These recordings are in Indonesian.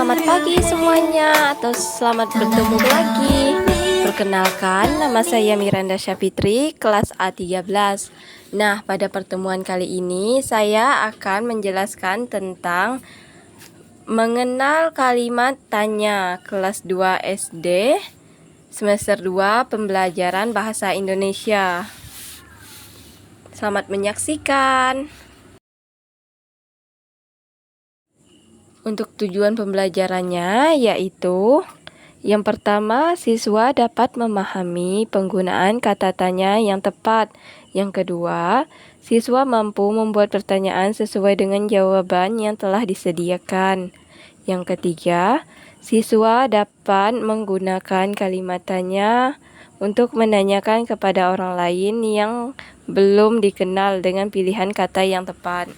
Selamat pagi semuanya, atau selamat bertemu lagi. Perkenalkan, nama saya Miranda Syafitri, kelas A13. Nah, pada pertemuan kali ini saya akan menjelaskan tentang mengenal kalimat tanya kelas 2 SD, semester 2 pembelajaran bahasa Indonesia. Selamat menyaksikan. Untuk tujuan pembelajarannya yaitu yang pertama, siswa dapat memahami penggunaan kata tanya yang tepat. Yang kedua, siswa mampu membuat pertanyaan sesuai dengan jawaban yang telah disediakan. Yang ketiga, siswa dapat menggunakan kalimat tanya untuk menanyakan kepada orang lain yang belum dikenal dengan pilihan kata yang tepat.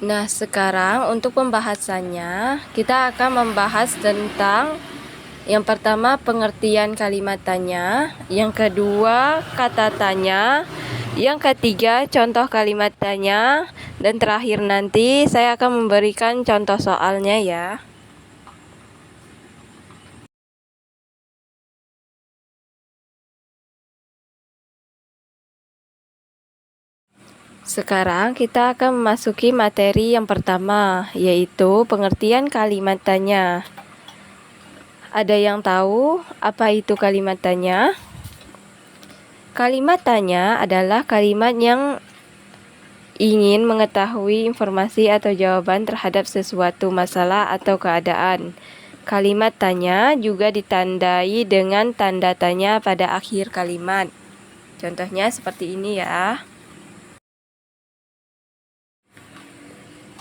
Nah, sekarang untuk pembahasannya, kita akan membahas tentang yang pertama pengertian kalimat tanya, yang kedua kata tanya, yang ketiga contoh kalimat tanya, dan terakhir nanti saya akan memberikan contoh soalnya ya. Sekarang kita akan memasuki materi yang pertama, yaitu pengertian kalimat tanya. Ada yang tahu apa itu kalimat tanya? Kalimat tanya adalah kalimat yang ingin mengetahui informasi atau jawaban terhadap sesuatu masalah atau keadaan. Kalimat tanya juga ditandai dengan tanda tanya pada akhir kalimat. Contohnya seperti ini ya.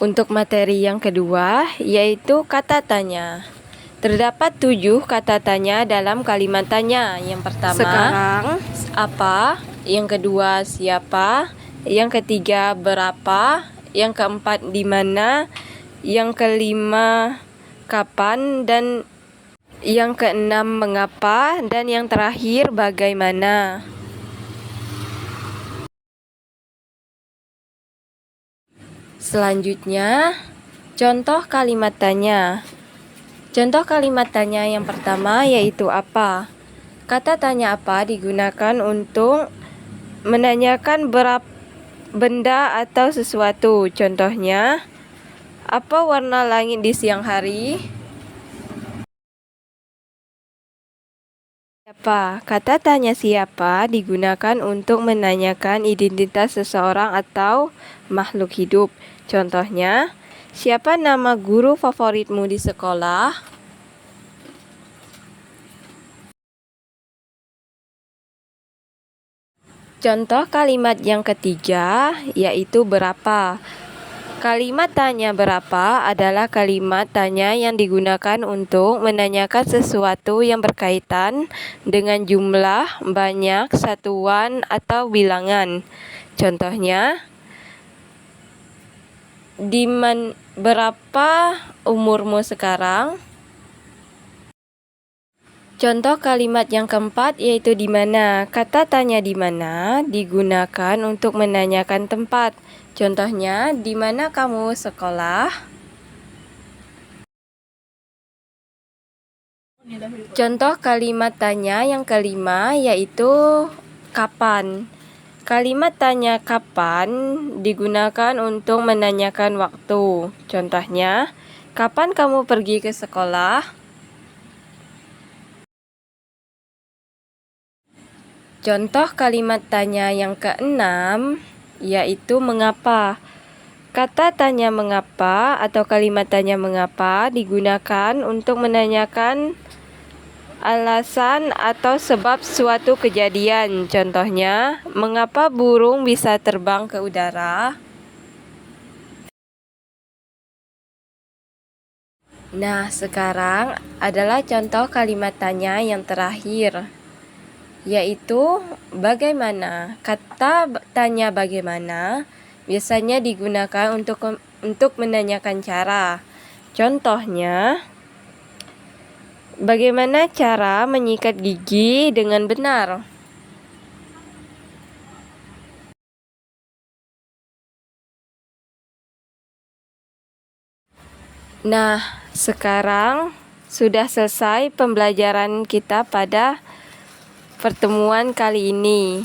Untuk materi yang kedua, yaitu kata tanya. Terdapat 7 kata tanya dalam kalimat tanya. Yang pertama, sekarang, apa? Yang kedua, siapa? Yang ketiga, berapa? Yang keempat, di mana? Yang kelima, kapan? Dan yang keenam, mengapa? Dan yang terakhir, bagaimana? Selanjutnya, contoh kalimat tanya. Contoh kalimat tanya yang pertama yaitu apa? Kata tanya apa digunakan untuk menanyakan berapa benda atau sesuatu. Contohnya, apa warna langit di siang hari? Siapa? Kata tanya siapa digunakan untuk menanyakan identitas seseorang atau makhluk hidup. Contohnya, siapa nama guru favoritmu di sekolah? Contoh kalimat yang ketiga yaitu berapa. Kalimat tanya berapa adalah kalimat tanya yang digunakan untuk menanyakan sesuatu yang berkaitan dengan jumlah, banyak, satuan, atau bilangan. Contohnya, berapa umurmu sekarang? Contoh kalimat yang keempat yaitu di mana. Kata tanya di mana digunakan untuk menanyakan tempat. Contohnya, di mana kamu sekolah? Contoh kalimat tanya yang kelima yaitu kapan. Kalimat tanya kapan digunakan untuk menanyakan waktu. Contohnya, kapan kamu pergi ke sekolah? Contoh kalimat tanya yang keenam yaitu mengapa. Kata tanya mengapa atau kalimat tanya mengapa digunakan untuk menanyakan alasan atau sebab suatu kejadian. Contohnya, mengapa burung bisa terbang ke udara? Nah, sekarang adalah contoh kalimat tanya yang terakhir, yaitu bagaimana. Kata tanya bagaimana biasanya digunakan untuk menanyakan cara. Contohnya, bagaimana cara menyikat gigi dengan benar? Nah, sekarang sudah selesai pembelajaran kita pada pertemuan kali ini.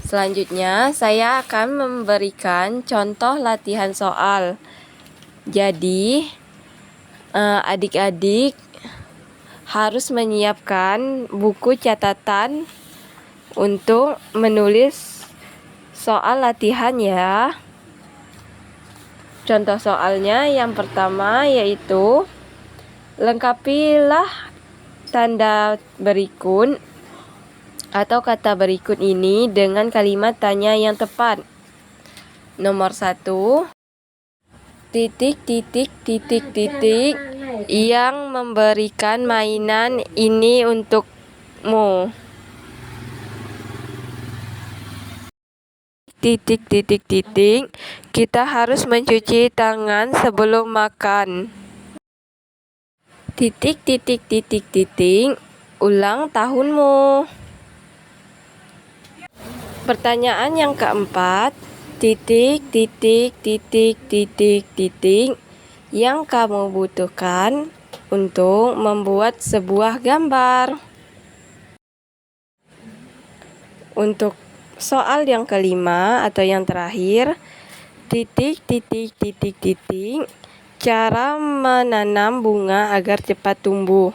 Selanjutnya, saya akan memberikan contoh latihan soal. Jadi, adik-adik harus menyiapkan buku catatan untuk menulis soal latihan ya. Contoh soalnya yang pertama yaitu lengkapilah tanda berikut atau kata berikut ini dengan kalimat tanya yang tepat. Nomor 1, titik titik titik titik yang memberikan mainan ini untukmu. Titik titik titik kita harus mencuci tangan sebelum makan. Titik titik titik titik ulang tahunmu. Pertanyaan yang keempat, titik titik titik titik titik yang kamu butuhkan untuk membuat sebuah gambar. Untuk soal yang kelima atau yang terakhir, titik titik titik titik cara menanam bunga agar cepat tumbuh.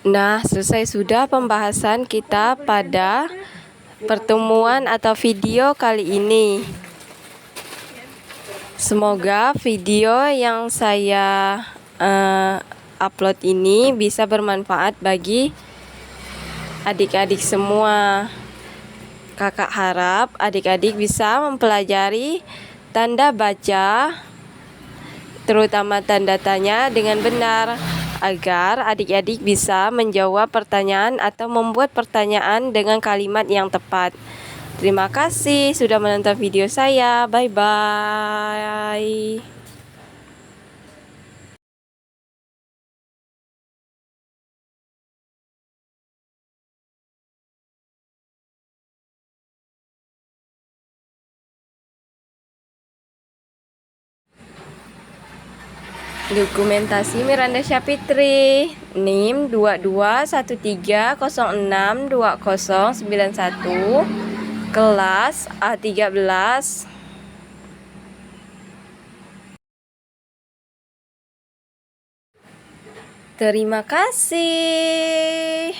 Nah, selesai sudah pembahasan kita pada pertemuan atau video kali ini. Semoga video yang saya upload ini bisa bermanfaat bagi adik-adik semua. Kakak harap adik-adik bisa mempelajari tanda baca, terutama tanda tanya dengan benar, agar adik-adik bisa menjawab pertanyaan atau membuat pertanyaan dengan kalimat yang tepat. Terima kasih sudah menonton video saya. Bye-bye. Dokumentasi Miranda Syafitri, NIM 2213062091, kelas A13. Terima kasih.